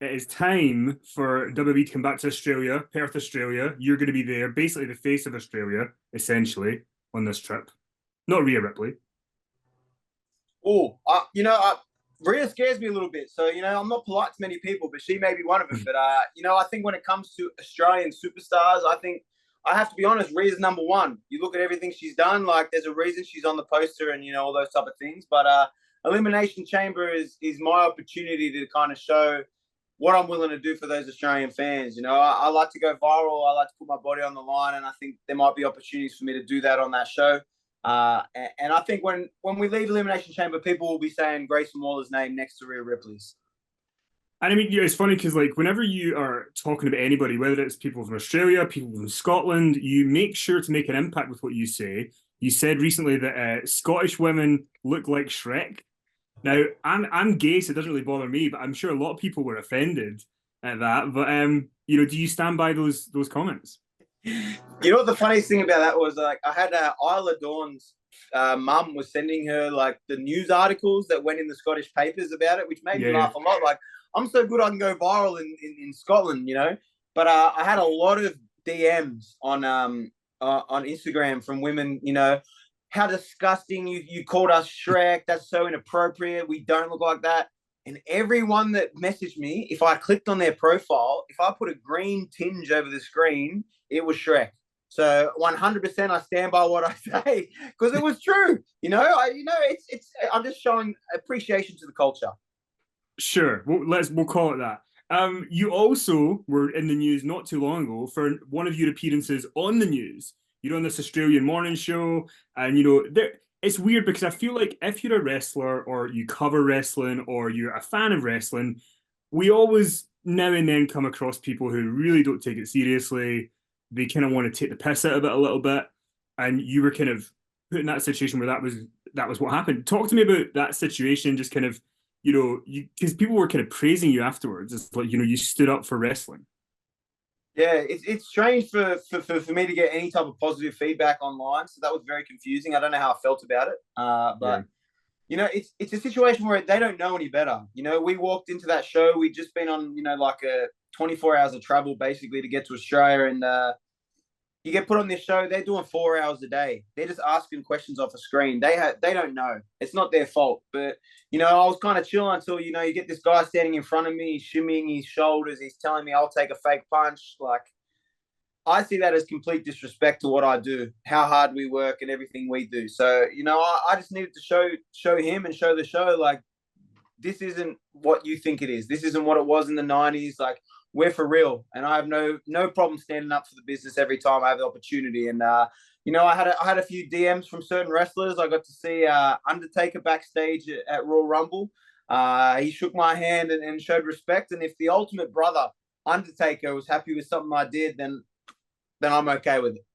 it is time for WWE to come back to Australia, Perth, Australia. You're going to be there, basically the face of Australia, essentially, on this trip. Not Rhea Ripley. Oh, Rhea scares me a little bit. So, I'm not polite to many people, but she may be one of them. But, I think when it comes to Australian superstars, I think I have to be honest, Rhea's number one. You look at everything she's done, like there's a reason she's on the poster and, all those type of things. But Elimination Chamber is my opportunity to kind of show what I'm willing to do for those Australian fans. I like to go viral. I like to put my body on the line. And I think there might be opportunities for me to do that on that show. And I think when we leave Elimination Chamber, people will be saying Grayson Waller's name next to Rhea Ripley's. And I mean, it's funny because, like, whenever you are talking about anybody, whether it's people from Australia, people from Scotland, you make sure to make an impact with what you say. You said recently that Scottish women look like Shrek. Now, I'm gay, so it doesn't really bother me, but I'm sure a lot of people were offended at that. But do you stand by those comments? You know what the funniest thing about that was? Like, I had Isla Dawn's mum was sending her like the news articles that went in the Scottish papers about it, which made me laugh a lot. Like, I'm so good I can go viral in Scotland, But I had a lot of DMs on Instagram from women, how disgusting you called us Shrek. That's so inappropriate. We don't look like that. And everyone that messaged me, if I clicked on their profile, if I put a green tinge over the screen, it was Shrek. So 100% I stand by what I say because it was true. I'm just showing appreciation to the culture. Sure, we'll call it that. You also were in the news not too long ago for one of your appearances on the news. You're on this Australian morning show, and it's weird because I feel like if you're a wrestler or you cover wrestling or you're a fan of wrestling, we always now and then come across people who really don't take it seriously. They kind of want to take the piss out of it a little bit, and you were kind of put in that situation where that was what happened. Talk to me about that situation, just kind of because people were kind of praising you afterwards. It's like, you stood up for wrestling. Yeah, it's strange for me to get any type of positive feedback online. So that was very confusing. I don't know how I felt about it. But it's a situation where they don't know any better. We walked into that show. We'd just been on, like a 24 hours of travel basically to get to Australia. And you get put on this show, they're doing 4 hours a day. They're just asking questions off a screen. They don't know. It's not their fault. But, I was kind of chilling until, you get this guy standing in front of me, he's shimmying his shoulders. He's telling me I'll take a fake punch. Like, I see that as complete disrespect to what I do, how hard we work and everything we do. So, I just needed to show him and show the show, like, this isn't what you think it is. This isn't what it was in the 90s. Like, we're for real. And I have no problem standing up for the business every time I have the opportunity. And, I had a few DMs from certain wrestlers. I got to see Undertaker backstage at Royal Rumble. He shook my hand and showed respect. And if the Ultimate Brother, Undertaker, was happy with something I did, then I'm okay with it.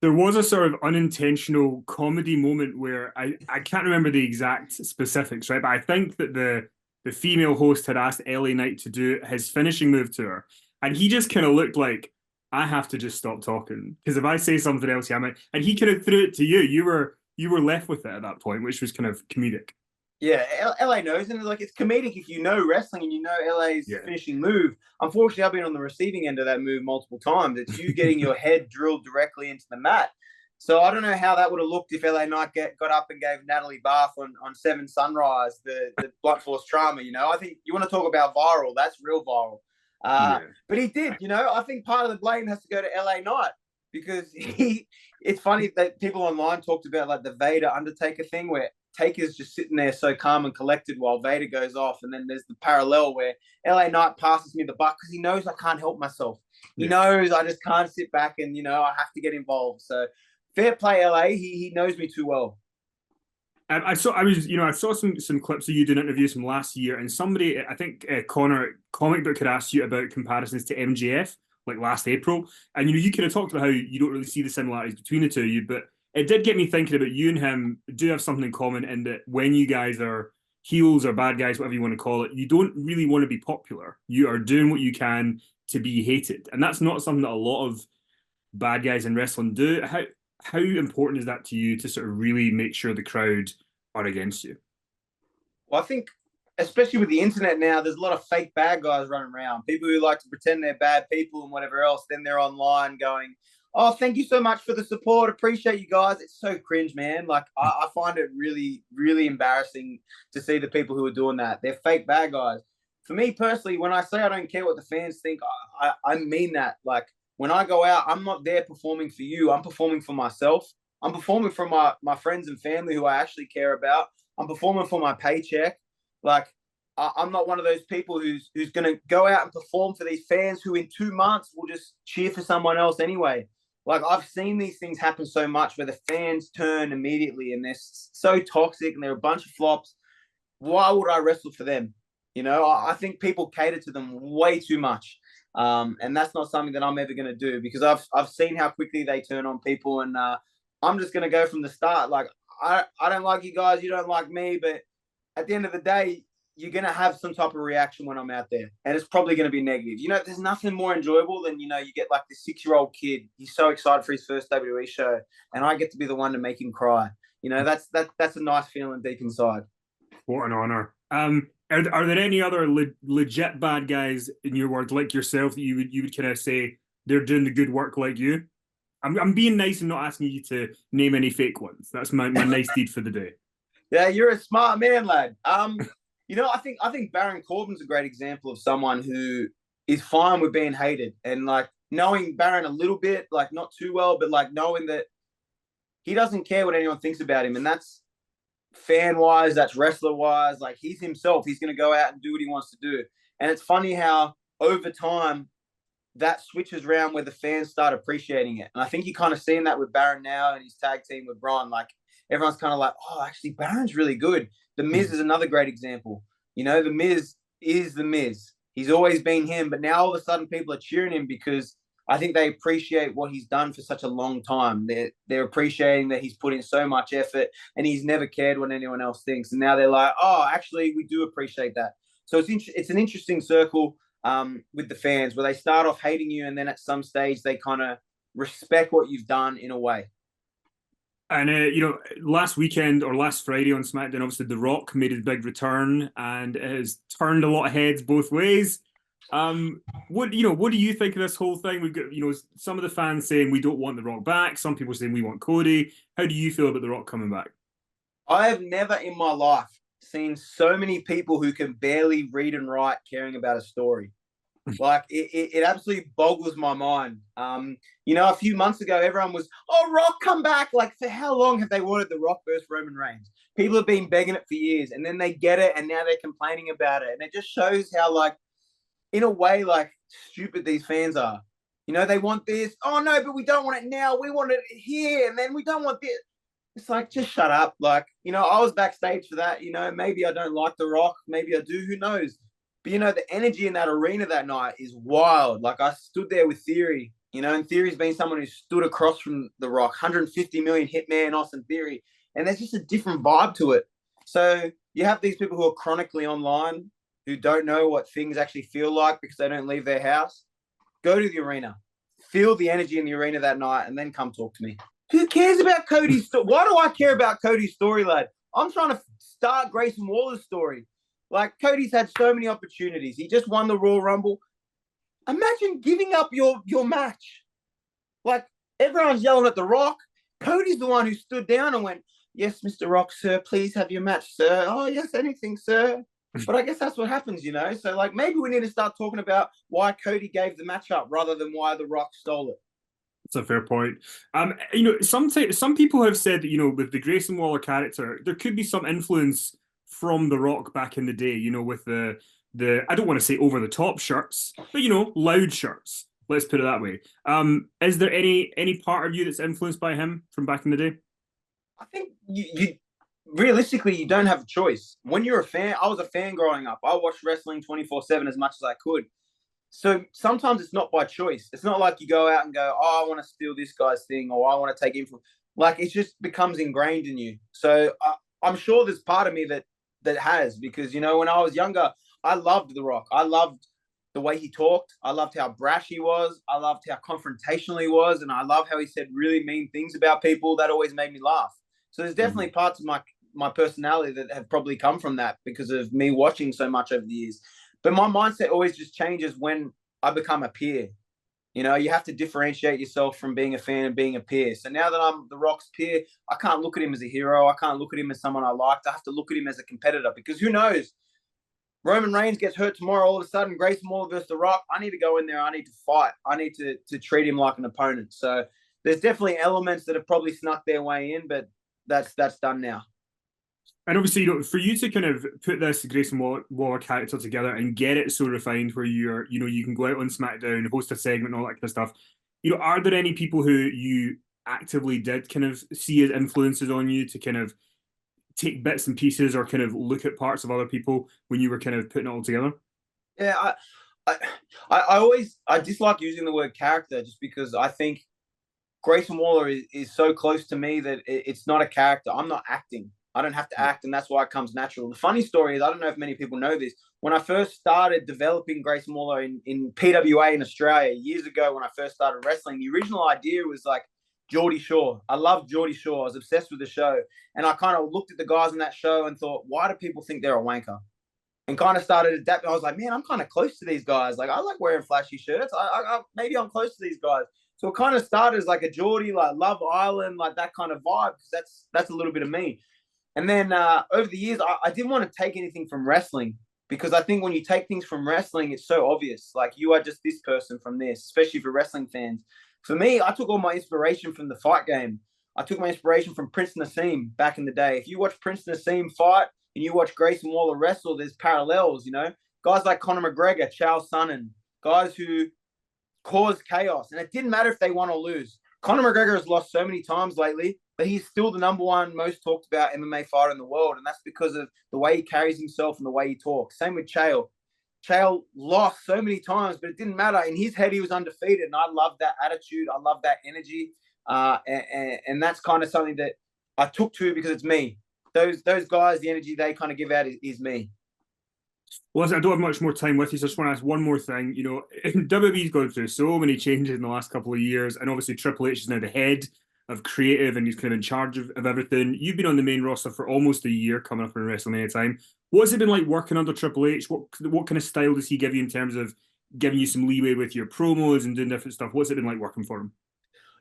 There was a sort of unintentional comedy moment where I can't remember the exact specifics, right? But I think that the female host had asked LA Knight to do his finishing move to her. And he just kind of looked like, I have to just stop talking. Because if I say something else, yeah, and he kind of threw it to you. You were left with it at that point, which was kind of comedic. Yeah, LA knows, and it's comedic if you know wrestling and you know LA's finishing move. Unfortunately, I've been on the receiving end of that move multiple times. It's you getting your head drilled directly into the mat. So I don't know how that would have looked if LA Knight got up and gave Natalie Bath on Seven Sunrise the blunt force trauma. I think you want to talk about viral. That's real viral. But he did. I think part of the blame has to go to LA Knight because it's funny that people online talked about like the Vader Undertaker thing where Taker's just sitting there so calm and collected while Vader goes off. And then there's the parallel where LA Knight passes me the buck because he knows I can't help myself. He knows I just can't sit back and, I have to get involved. So fair play, LA. He knows me too well. I saw some clips of you doing interviews from last year, and somebody, I think Connor Comic Book, had asked you about comparisons to MJF like last April, and you kind of talked about how you don't really see the similarities between the two of you, but it did get me thinking about you and him do have something in common in that when you guys are heels or bad guys, whatever you want to call it, you don't really want to be popular. You are doing what you can to be hated, and that's not something that a lot of bad guys in wrestling do. How important is that to you to sort of really make sure the crowd are against you? Well, I think especially with the internet now, there's a lot of fake bad guys running around. People who like to pretend they're bad people and whatever else. Then they're online going, "Oh, thank you so much for the support. Appreciate you guys." It's so cringe, man. Like I find it really, really embarrassing to see the people who are doing that. They're fake bad guys. For me personally, when I say I don't care what the fans think, I mean that. Like when I go out, I'm not there performing for you. I'm performing for myself. I'm performing for my friends and family who I actually care about. I'm performing for my paycheck. Like I'm not one of those people who's going to go out and perform for these fans who in 2 months will just cheer for someone else anyway. Like I've seen these things happen so much where the fans turn immediately and they're so toxic and they're a bunch of flops. Why would I wrestle for them? You know, I think people cater to them way too much. And that's not something that I'm ever going to do because I've seen how quickly they turn on people. And I'm just going to go from the start. Like, I don't like you guys. You don't like me. But at the end of the day, you're going to have some type of reaction when I'm out there. And it's probably going to be negative. You know, there's nothing more enjoyable than, you know, you get like this 6-year-old kid. He's so excited for his first WWE show. And I get to be the one to make him cry. You know, that's a nice feeling deep inside. What an honor. Are there any other legit bad guys in your world like yourself that you would kind of say they're doing the good work like you? I'm being nice and not asking you to name any fake ones. That's my nice deed for the day. Yeah, you're a smart man, lad. You know, I think Baron Corbin's a great example of someone who is fine with being hated and like knowing Baron a little bit, like not too well, but like knowing that he doesn't care what anyone thinks about him, and that's fan-wise, that's wrestler-wise. Like he's himself. He's going to go out and do what he wants to do. And it's funny how over time that switches around where the fans start appreciating it. And I think you're kind of seeing that with Baron now and his tag team with Braun. Like everyone's kind of like, oh, actually, Baron's really good. The Miz is another great example. You know, the Miz is the Miz. He's always been him, but now all of a sudden people are cheering him because I think they appreciate what he's done for such a long time. They're appreciating that he's put in so much effort and he's never cared what anyone else thinks. And now they're like, oh, actually, we do appreciate that. So it's an interesting circle with the fans where they start off hating you and then at some stage they kind of respect what you've done in a way. And you know, last weekend or last Friday on SmackDown, obviously The Rock made his big return, and it has turned a lot of heads both ways. What do you think of this whole thing? We've got, you know, some of the fans saying we don't want The Rock back. Some people saying we want Cody. How do you feel about The Rock coming back? I have never in my life seen so many people who can barely read and write caring about a story. Like it absolutely boggles my mind. You know, a few months ago, everyone was, "Oh, Rock, come back!" Like, for how long have they wanted the Rock versus Roman Reigns? People have been begging it for years, and then they get it, and now they're complaining about it, and it just shows how, like, in a way, like stupid these fans are. You know, they want this. Oh no, but we don't want it now. We want it here, and then we don't want this. It's like, just shut up. Like, you know, I was backstage for that. You know, maybe I don't like The Rock. Maybe I do. Who knows? But, you know, the energy in that arena that night is wild. Like, I stood there with Theory, you know, and Theory's been someone who stood across from The Rock, 150 million hitman, Austin Theory. And there's just a different vibe to it. So you have these people who are chronically online who don't know what things actually feel like because they don't leave their house. Go to the arena. Feel the energy in the arena that night and then come talk to me. Who cares about Cody's story? Why do I care about Cody's story, lad? I'm trying to start Grayson Waller's story. Like, Cody's had so many opportunities. He just won the Royal Rumble. Imagine giving up your match. Like, everyone's yelling at The Rock. Cody's the one who stood down and went, "Yes, Mr. Rock, sir, please have your match, sir." "Oh, yes, anything, sir." But I guess that's what happens, you know? So, like, maybe we need to start talking about why Cody gave the match up rather than why The Rock stole it. That's a fair point. You know, some people have said that, you know, with the Grayson Waller character, there could be some influence from The Rock back in the day, you know, with the I don't want to say over the top shirts, but, you know, loud shirts. Let's put it that way. Is there any part of you that's influenced by him from back in the day? I think you realistically, you don't have a choice. When you're a fan, I was a fan growing up. I watched wrestling 24/7 as much as I could. So sometimes it's not by choice. It's not like you go out and go, "Oh, I want to steal this guy's thing," or "I want to take him from." Like, it just becomes ingrained in you. So I'm sure there's part of me that has, because, you know, when I was younger, I loved The Rock. I loved the way he talked. I loved how brash he was. I loved how confrontational he was. And I love how he said really mean things about people. That always made me laugh. So there's definitely parts of my personality that have probably come from that because of me watching so much over the years. But my mindset always just changes when I become a peer. You know, you have to differentiate yourself from being a fan and being a peer. So now that I'm The Rock's peer, I can't look at him as a hero. I can't look at him as someone I liked. I have to look at him as a competitor because who knows? Roman Reigns gets hurt tomorrow. All of a sudden, Grayson Waller versus The Rock. I need to go in there. I need to fight. I need to treat him like an opponent. So there's definitely elements that have probably snuck their way in, but that's done now. And obviously, you know, for you to kind of put this Grayson Waller character together and get it so refined where you're, you know, you can go out on SmackDown, host a segment, and all that kind of stuff. You know, are there any people who you actively did kind of see as influences on you to kind of take bits and pieces or kind of look at parts of other people when you were kind of putting it all together? Yeah, I dislike using the word character just because I think Grayson Waller is so close to me that it's not a character. I'm not acting. I don't have to act, and that's why it comes natural. The funny story is, I don't know if many people know this, when I first started developing Grayson Waller in PWA in Australia years ago when I first started wrestling, the original idea was like Geordie Shore. I loved Geordie Shore. I was obsessed with the show. And I kind of looked at the guys on that show and thought, why do people think they're a wanker? And kind of started adapting. I was like, man, I'm kind of close to these guys. Like, I like wearing flashy shirts. Maybe I'm close to these guys. So it kind of started as like a Geordie, like Love Island, like that kind of vibe, because that's a little bit of me. And then over the years, I didn't want to take anything from wrestling because I think when you take things from wrestling, it's so obvious. Like, you are just this person from this, especially for wrestling fans. For me, I took all my inspiration from the fight game. I took my inspiration from Prince Nassim back in the day. If you watch Prince Nassim fight and you watch Grayson Waller wrestle, there's parallels, you know? Guys like Conor McGregor, Chael Sonnen, guys who caused chaos. And it didn't matter if they won or lose. Conor McGregor has lost so many times lately, but he's still the number one most talked about MMA fighter in the world. And that's because of the way he carries himself and the way he talks. Same with Chael. Chael lost so many times, but it didn't matter. In his head, he was undefeated. And I love that attitude. I love that energy. And that's kind of something that I took to because it's me. Those guys, the energy they kind of give out is me. Well, listen, I don't have much more time with you, so I just want to ask one more thing. You know, WWE's gone through so many changes in the last couple of years, and obviously Triple H is now the head of creative, and he's kind of in charge of everything. You've been on the main roster for almost a year, coming up in WrestleMania time. What's it been like working under Triple H? What kind of style does he give you in terms of giving you some leeway with your promos and doing different stuff? What's it been like working for him?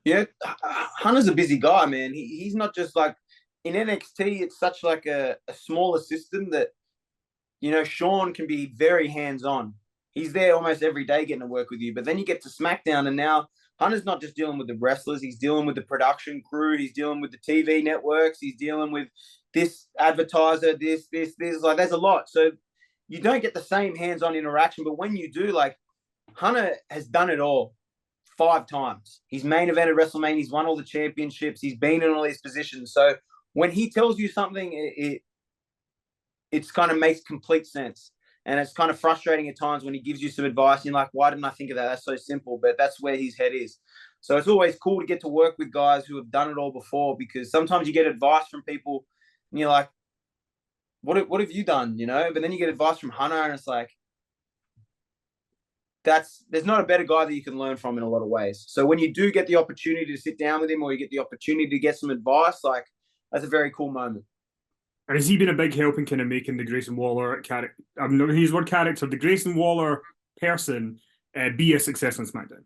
Yeah, Hunter's a busy guy, man. He's not just like in NXT. It's such like a smaller system that, you know, Sean can be very hands-on. He's there almost every day getting to work with you. But then you get to SmackDown, and now Hunter's not just dealing with the wrestlers. He's dealing with the production crew. He's dealing with the TV networks. He's dealing with this advertiser, this. Like, there's a lot. So you don't get the same hands-on interaction. But when you do, like, Hunter has done it all 5 times. He's main evented WrestleMania. He's won all the championships. He's been in all these positions. So when he tells you something, it's kind of makes complete sense. And it's kind of frustrating at times when he gives you some advice and you're like, why didn't I think of that? That's so simple, but that's where his head is. So it's always cool to get to work with guys who have done it all before, because sometimes you get advice from people and you're like, what have you done? You know, but then you get advice from Hunter and it's like, there's not a better guy that you can learn from in a lot of ways. So when you do get the opportunity to sit down with him or you get the opportunity to get some advice, like, that's a very cool moment. And has he been a big help in kind of making the Grayson Waller character, I'm not going to use the word character, the Grayson Waller person be a success on SmackDown?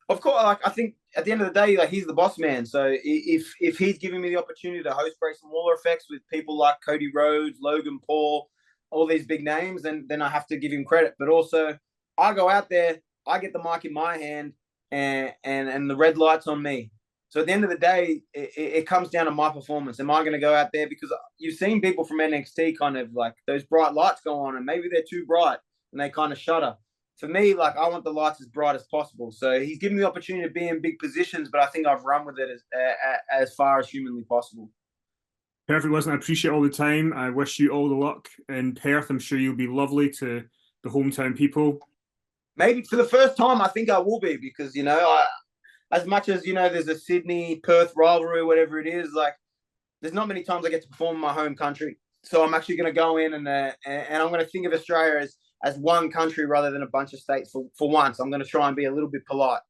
Of course, like, I think at the end of the day, like, he's the boss man. So if he's giving me the opportunity to host Grayson Waller effects with people like Cody Rhodes, Logan Paul, all these big names, then I have to give him credit. But also, I go out there, I get the mic in my hand, and the red light's on me. So at the end of the day, it comes down to my performance. Am I going to go out there? Because you've seen people from NXT kind of like those bright lights go on and maybe they're too bright and they kind of shudder. For me, like, I want the lights as bright as possible. So he's given me the opportunity to be in big positions, but I think I've run with it as far as humanly possible. Perfect. Listen, I appreciate all the time. I wish you all the luck in Perth. I'm sure you'll be lovely to the hometown people. Maybe for the first time, I think I will be, because, you know, as much as, you know, there's a Sydney-Perth rivalry, whatever it is, like, there's not many times I get to perform in my home country. So I'm actually going to go in and I'm going to think of Australia as one country rather than a bunch of states for once. I'm going to try and be a little bit polite.